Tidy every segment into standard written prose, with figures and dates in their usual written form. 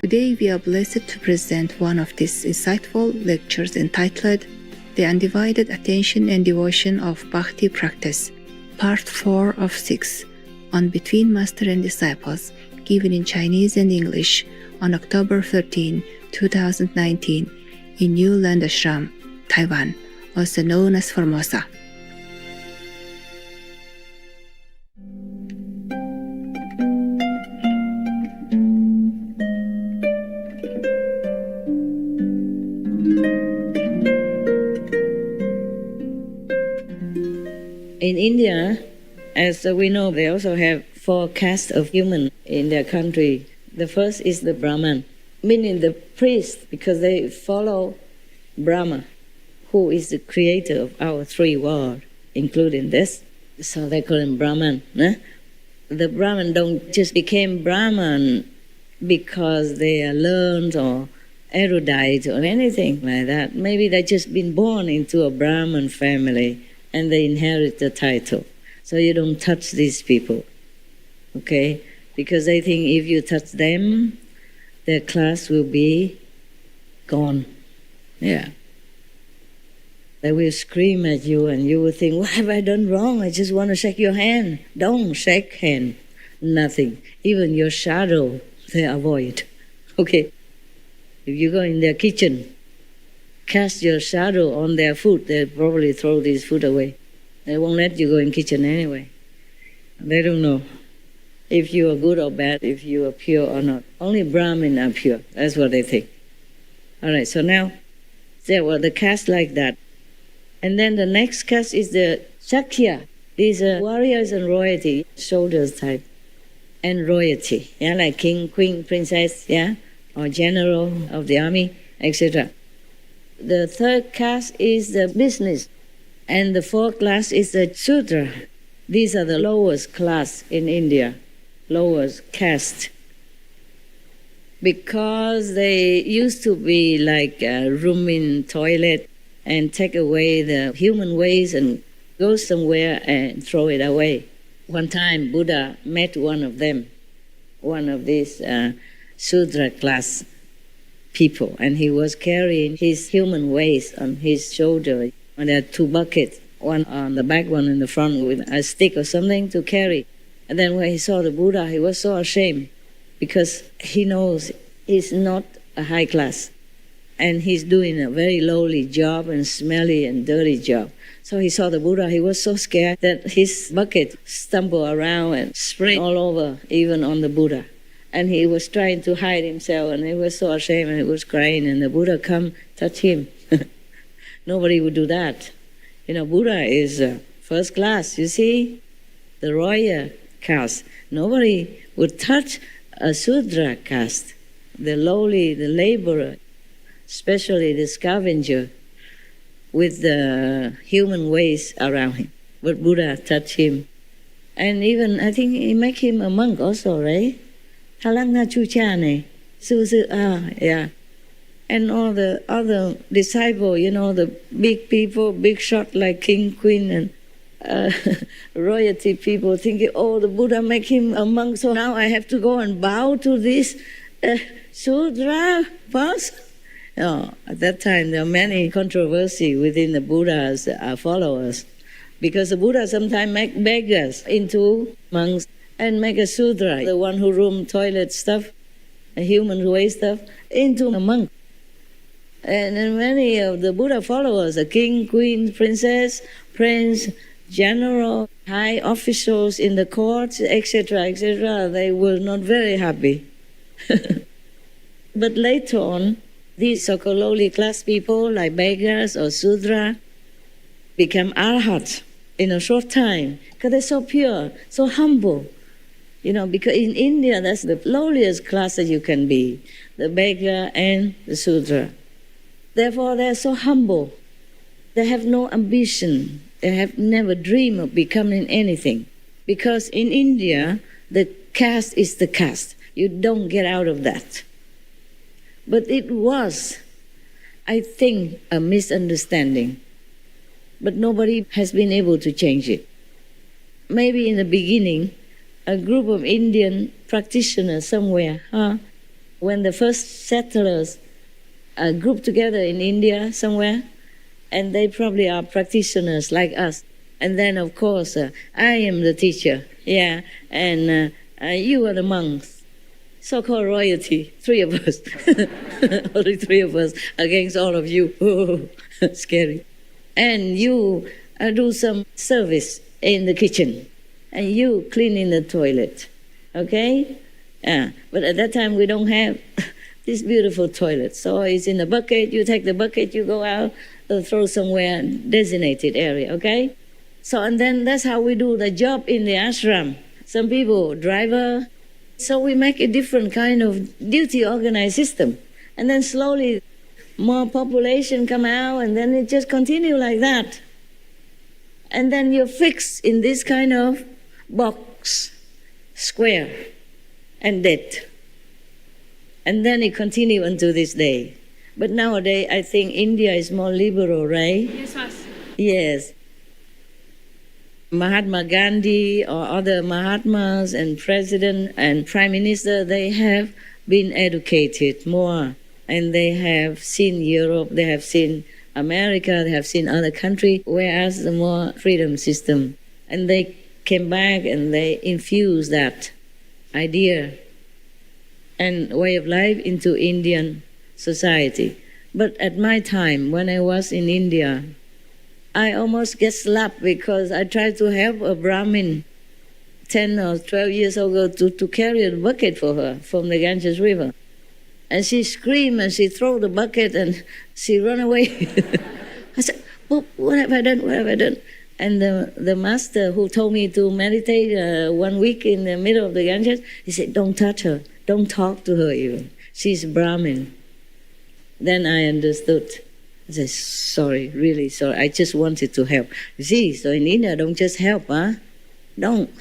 Today we are blessed to present one of these insightful lectures entitled The Undivided Attention and Devotion of Bhakti Practice, Part 4 of 6, on Between Master and Disciples, given in Chinese and English on October 13, 2019, in New Land Ashram, Taiwan, also known as Formosa. In India, as we know, they also have 4 castes of human in their country. The first is the Brahman, meaning the priest, because they follow Brahma, who is the creator of our 3 worlds, including this. So they call him Brahman. The Brahman don't just become Brahman because they are learned or erudite or anything like that. Maybe they just been born into a Brahman family and they inherit the title. So you don't touch these people, okay? Because they think if you touch them, their class will be gone. Yeah. They will scream at you and you will think, what have I done wrong? I just want to shake your hand. Don't shake hand. Nothing. Even your shadow, they avoid. Okay? If you go in their kitchen, cast your shadow on their food, they'll probably throw this food away. They won't let you go in kitchen anyway. They don't know if you are good or bad, if you are pure or not. Only Brahmin are pure. That's what they think. All right, so now there were the caste like that. And then the next caste is the Shakya. These are warriors and royalty, soldiers type, and royalty, yeah, like king, queen, princess, yeah, or general of the army, etc. The third caste is the business, and the fourth class is the Shudra. These are the lowest class in India, lowest caste. Because they used to be like a room in toilet and take away the human waste and go somewhere and throw it away. One time Buddha met one of them, one of these Shudra class people, and he was carrying his human waste on his shoulder. And there are 2 buckets, one on the back, one in the front, with a stick or something to carry. And then when he saw the Buddha, he was so ashamed because he knows he's not a high class and he's doing a very lowly job and smelly and dirty job. So he saw the Buddha, he was so scared that his bucket stumbled around and sprayed all over, even on the Buddha. And he was trying to hide himself, and he was so ashamed, and he was crying, and the Buddha come touch him. Nobody would do that. You know, Buddha is first class, you see, the royal caste. Nobody would touch a Shudra caste, the lowly, the laborer, especially the scavenger with the human waste around him. But Buddha touched him. And even, I think he make him a monk also, right? Yeah. And all the other disciples, you know, the big people, big shot like king, queen, and royalty people thinking, oh, the Buddha make him a monk, so now I have to go and bow to this Shudra person. Oh, at that time, there are many controversy within the Buddha's followers, because the Buddha sometimes make beggars into monks and make a Shudra, the one who room toilet stuff, a human waste stuff, into a monk. And then many of the Buddha followers, a king, queen, princess, prince, general, high officials in the courts, etc., etc., they were not very happy. But later on, these so-called lowly class people, like beggars or Shudra, become arhat in a short time, because they're so pure, so humble. You know, because in India, that's the lowliest class that you can be, the beggar and the Shudra. Therefore, they're so humble. They have no ambition. They have never dreamed of becoming anything. Because in India, the caste is the caste. You don't get out of that. But it was, I think, a misunderstanding. But nobody has been able to change it. Maybe in the beginning, a group of Indian practitioners somewhere when the first settlers grouped together in India somewhere, and they probably are practitioners like us. And then, of course, I am the teacher, yeah, and you are the monks, so-called royalty, 3 of us, only 3 of us against all of you. Oh, scary. And you do some service in the kitchen, and you clean in the toilet, okay? Yeah, but at that time we don't have this beautiful toilet, so it's in the bucket. You take the bucket, you go out, throw somewhere designated area, okay? So, and then that's how we do the job in the ashram. Some people, driver. So we make a different kind of duty organized system. And then slowly more population come out, and then it just continue like that. And then you're fixed in this kind of box, square, and dead. And then it continue until this day. But nowadays, I think India is more liberal, right? Yes, Master. Yes. Mahatma Gandhi or other Mahatmas and president and prime minister, they have been educated more, and they have seen Europe, they have seen America, they have seen other countries, whereas the more freedom system. And they came back and they infused that idea and way of life into Indian society. But at my time, when I was in India, I almost get slapped because I tried to help a Brahmin 10 or 12 years ago to carry a bucket for her from the Ganges River. And she screamed and she threw the bucket and she ran away. I said, what have I done? What have I done? And the master who told me to meditate 1 week in the middle of the Ganges, he said, don't touch her. Don't talk to her even. She's Brahmin. Then I understood. I said, sorry, really sorry. I just wanted to help. You see, so in India, don't just help, huh? Don't.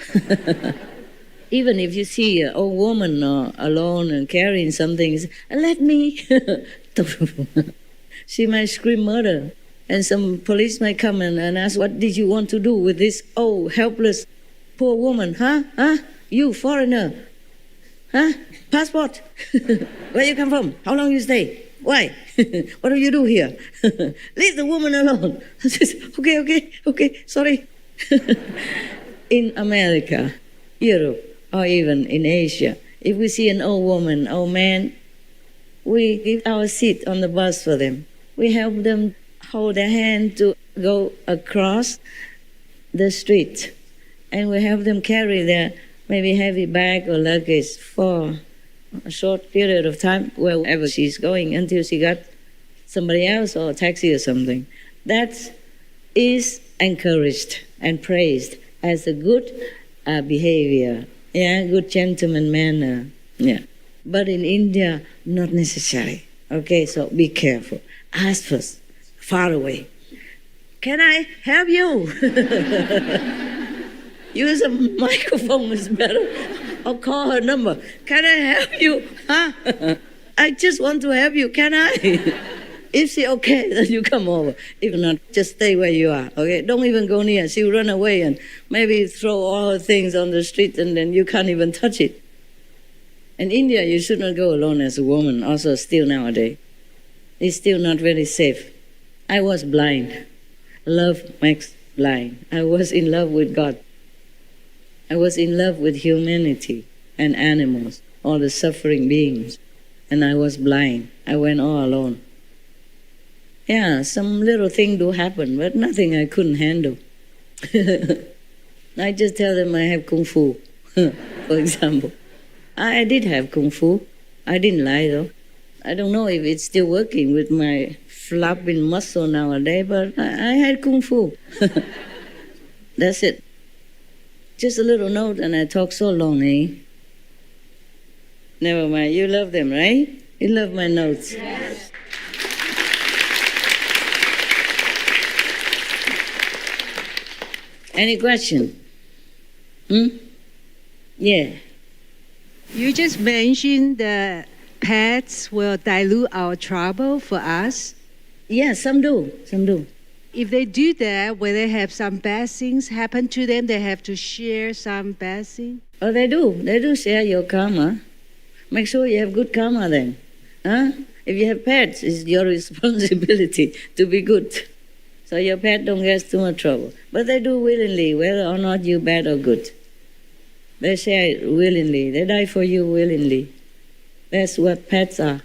Even if you see an old woman alone and carrying something, say, let me. She might scream murder. And some police might come and ask, what did you want to do with this old, helpless, poor woman? Huh? You, foreigner. Huh? Passport? Where you come from? How long you stay? Why? What do you do here? Leave the woman alone. I said, okay, sorry. In America, Europe, or even in Asia, if we see an old woman, old man, we give our seat on the bus for them. We help them hold their hand to go across the street. And we help them carry their maybe heavy bag or luggage for a short period of time, wherever she's going, until she got somebody else or a taxi or something. That is encouraged and praised as a good behavior, good gentleman manner. Yeah. But in India, not necessary. Okay, so be careful. Ask first, far away. Can I help you? Use a microphone is better. Or call her number. Can I help you? Huh? I just want to help you. Can I? If she okay, then you come over. If not, just stay where you are. Okay? Don't even go near. She'll run away and maybe throw all her things on the street, and then you can't even touch it. In India, you should not go alone as a woman. Also, still nowadays, it's still not very safe. I was blind. Love makes blind. I was in love with God. I was in love with humanity and animals, all the suffering beings. And I was blind. I went all alone. Yeah, some little thing do happen, but nothing I couldn't handle. I just tell them I have Kung Fu, for example. I did have Kung Fu. I didn't lie, though. I don't know if it's still working with my flopping muscle nowadays, but I had Kung Fu. That's it. Just a little note, and I talk so long, eh? Never mind. You love them, right? You love my notes. Yes. Any question? Yeah. You just mentioned that pets will dilute our trouble for us. Yeah, some do. Some do. If they do that, will they have some bad things happen to them? They have to share some bad things? Oh, they do. They do share your karma. Make sure you have good karma then. Huh? If you have pets, it's your responsibility to be good. So your pet don't get too much trouble. But they do willingly, whether or not you're bad or good. They share willingly. They die for you willingly. That's what pets are.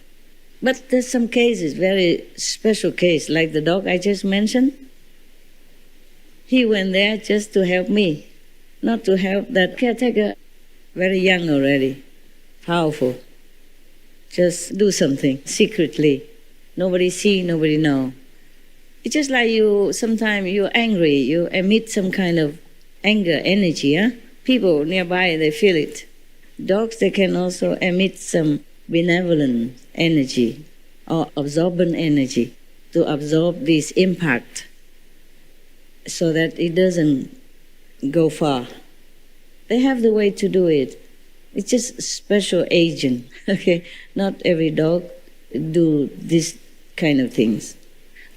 But there's some cases, very special case, like the dog I just mentioned. He went there just to help me, not to help that caretaker, very young already, powerful. Just do something secretly. Nobody see, nobody know. It's just like you, sometimes you're angry, you emit some kind of anger energy. Huh? People nearby, they feel it. Dogs, they can also emit some benevolent energy or absorbent energy to absorb this impact so that it doesn't go far. They have the way to do it. It's just a special agent, okay? Not every dog do this kind of things.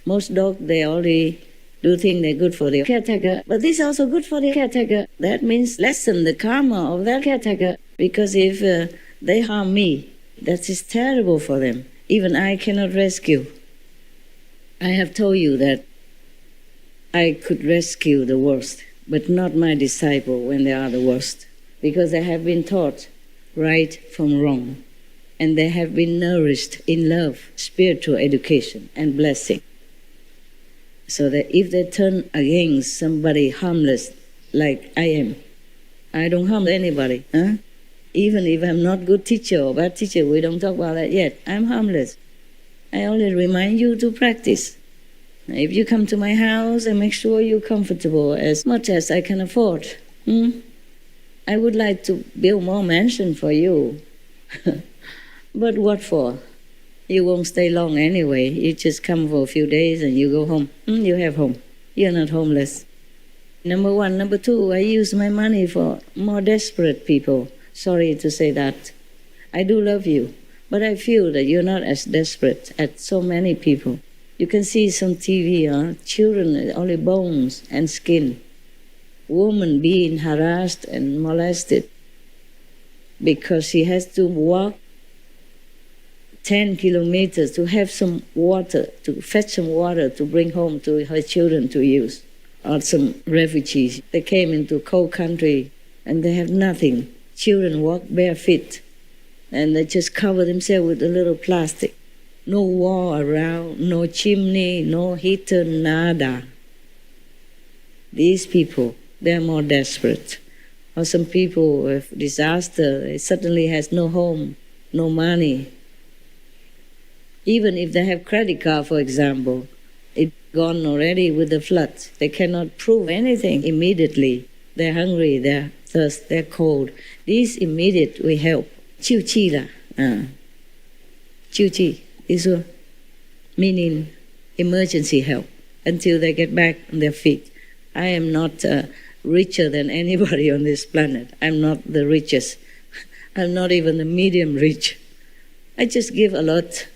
Most dogs, they already do things they're good for the caretaker, but this is also good for the caretaker. That means lessen the karma of that caretaker, because if they harm me, that is terrible for them. Even I cannot rescue. I have told you that I could rescue the worst, but not my disciple when they are the worst, because they have been taught right from wrong, and they have been nourished in love, spiritual education, and blessing. So that if they turn against somebody harmless like I am, I don't harm anybody. Huh? Even if I'm not good teacher or bad teacher, we don't talk about that yet. I'm harmless. I only remind you to practice. If you come to my house, I make sure you're comfortable as much as I can afford. I would like to build more mansion for you. But what for? You won't stay long anyway. You just come for a few days and you go home. You have home. You're not homeless. Number one. Number two, I use my money for more desperate people. Sorry to say that. I do love you, but I feel that you're not as desperate as so many people. You can see some TV, children, only bones and skin. Woman being harassed and molested because she has to walk 10 kilometers to have some water, to fetch some water to bring home to her children to use. Or some refugees, they came into cold country and they have nothing. Children walk bare feet and they just cover themselves with a little plastic. No wall around, no chimney, no heater, nada. These people, they're more desperate. Or some people with disaster, they suddenly has no home, no money. Even if they have credit card, for example, it's gone already with the flood. They cannot prove anything immediately. They're hungry, they're thirsty, they're cold. These immediate we help. Chiu chi la. Chiu chi. This one, meaning emergency help until they get back on their feet. I am not richer than anybody on this planet. I'm not the richest. I'm not even the medium rich. I just give a lot.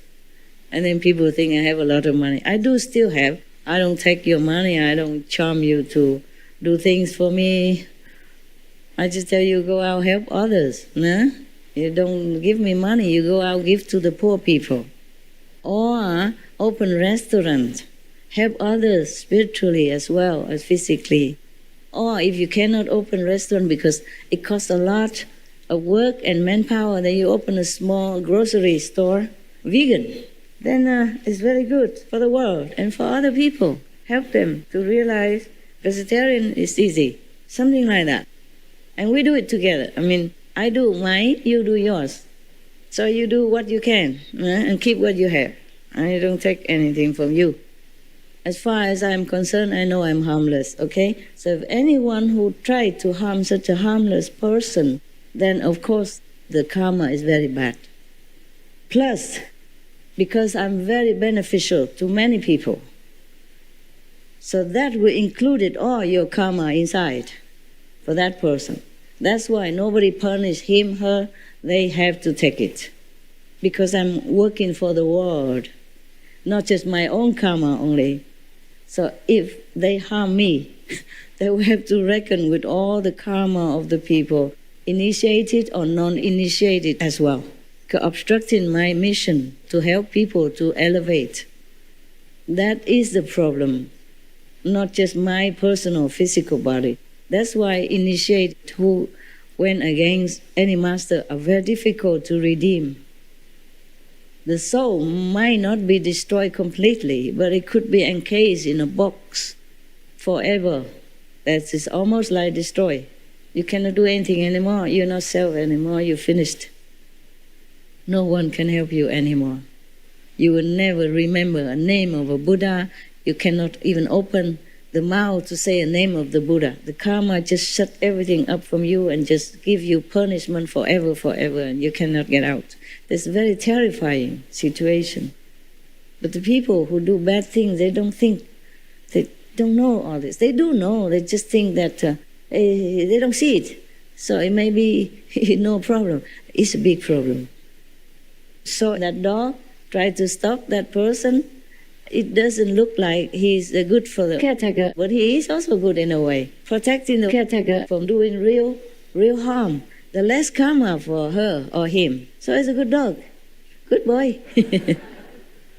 And then people think I have a lot of money. I do still have. I don't take your money. I don't charm you to do things for me. I just tell you, go out, help others. Nah? You don't give me money. You go out, give to the poor people. Or open restaurants. Help others spiritually as well as physically. Or if you cannot open restaurant because it costs a lot of work and manpower, then you open a small grocery store, vegan. Then it's very good for the world and for other people. Help them to realize vegetarian is easy, something like that. And we do it together. I mean, I do mine, you do yours. So you do what you can and keep what you have. I don't take anything from you. As far as I'm concerned, I know I'm harmless, okay? So if anyone who tried to harm such a harmless person, then of course the karma is very bad. Plus, because I'm very beneficial to many people, so that will include all your karma inside for that person. That's why nobody punish him, her, they have to take it. Because I'm working for the world, not just my own karma only. So if they harm me, they will have to reckon with all the karma of the people, initiated or non-initiated as well. obstructing my mission to help people to elevate. That is the problem, not just my personal physical body. That's why initiates who went against any master are very difficult to redeem. The soul might not be destroyed completely, but it could be encased in a box forever. That is almost like destroyed. You cannot do anything anymore. You're not self anymore. You're finished. No one can help you anymore. You will never remember a name of a Buddha. You cannot even open the mouth to say a name of the Buddha. The karma just shut everything up from you and just give you punishment forever, and you cannot get out. That's a very terrifying situation. But the people who do bad things, they don't know all this. They do know, they just think that they don't see it. So it may be no problem. It's a big problem. So that dog tried to stop that person. It doesn't look like he's good for the caretaker, but he is also good in a way, protecting the caretaker from doing real harm. The less karma for her or him. So it's a good dog, good boy.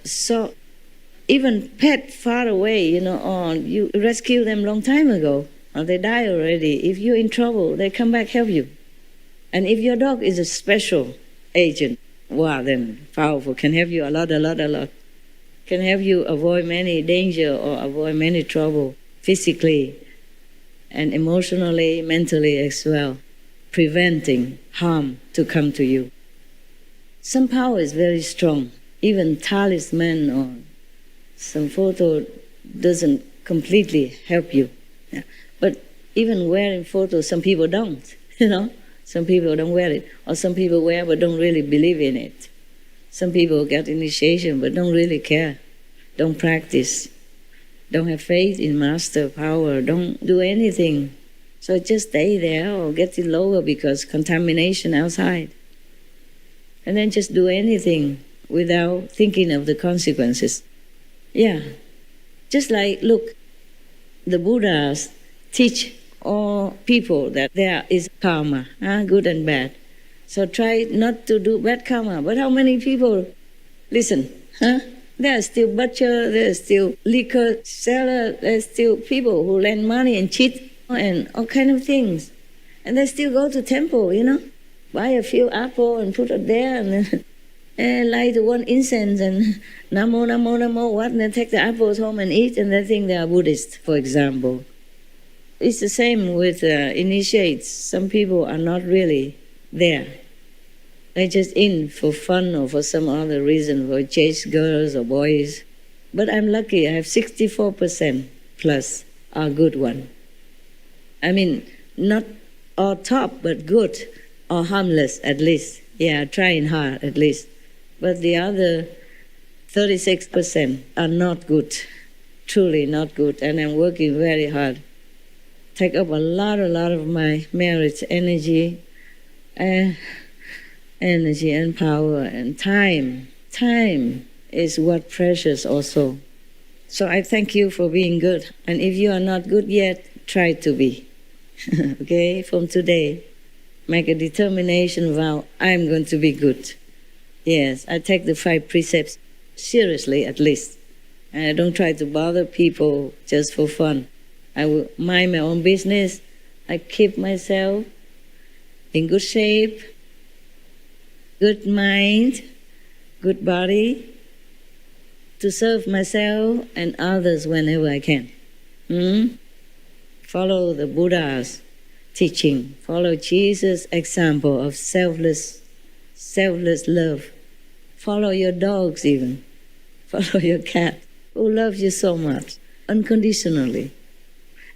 So even pet far away, or you rescue them long time ago, or they die already. If you're in trouble, they come back help you. And if your dog is a special agent, wow, then powerful, can help you a lot. Can help you avoid many danger or avoid many trouble physically and emotionally, mentally as well, preventing harm to come to you. Some power is very strong. Even talisman or some photo doesn't completely help you. Yeah. But even wearing photos, some people don't, Some people don't wear it. Or some people wear but don't really believe in it. Some people get initiation but don't really care, don't practice, don't have faith in master power, don't do anything. So just stay there or get it lower because contamination outside. And then just do anything without thinking of the consequences. Yeah. Just like, look, the Buddhas teach all people that there is karma, good and bad. So try not to do bad karma. But how many people listen? There are still butcher, there are still liquor seller, there are still people who lend money and cheat and all kind of things. And they still go to temple, buy a few apple and put it there and light one incense and namo, namo, namo, what? And then take the apples home and eat and they think they are Buddhist, for example. It's the same with initiates. Some people are not really there. They're just in for fun or for some other reason, for chase girls or boys. But I'm lucky, I have 64% plus are good one. I mean, not all top, but good or harmless at least. Yeah, trying hard at least. But the other 36% are not good, truly not good, and I'm working very hard. Take up a lot of my merit, energy and power and time. Time is what precious also. So I thank you for being good. And if you are not good yet, try to be. Okay, from today, make a determination vow, I'm going to be good. Yes, I take the 5 precepts seriously at least. And I don't try to bother people just for fun. I will mind my own business. I keep myself in good shape, good mind, good body, to serve myself and others whenever I can. Follow the Buddha's teaching. Follow Jesus' example of selfless love. Follow your dogs even. Follow your cat who loves you so much, unconditionally,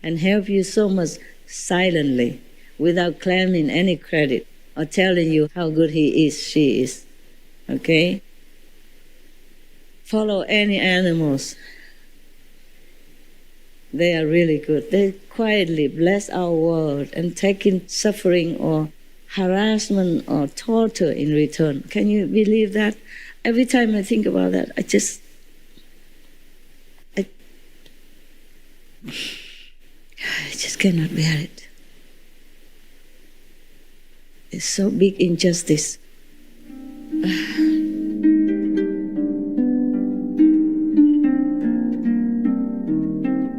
and help you so much silently, without claiming any credit or telling you how good he is, she is. Okay? Follow any animals. They are really good. They quietly bless our world and taking suffering or harassment or torture in return. Can you believe that? Every time I think about that, I just cannot bear it. It's so big injustice.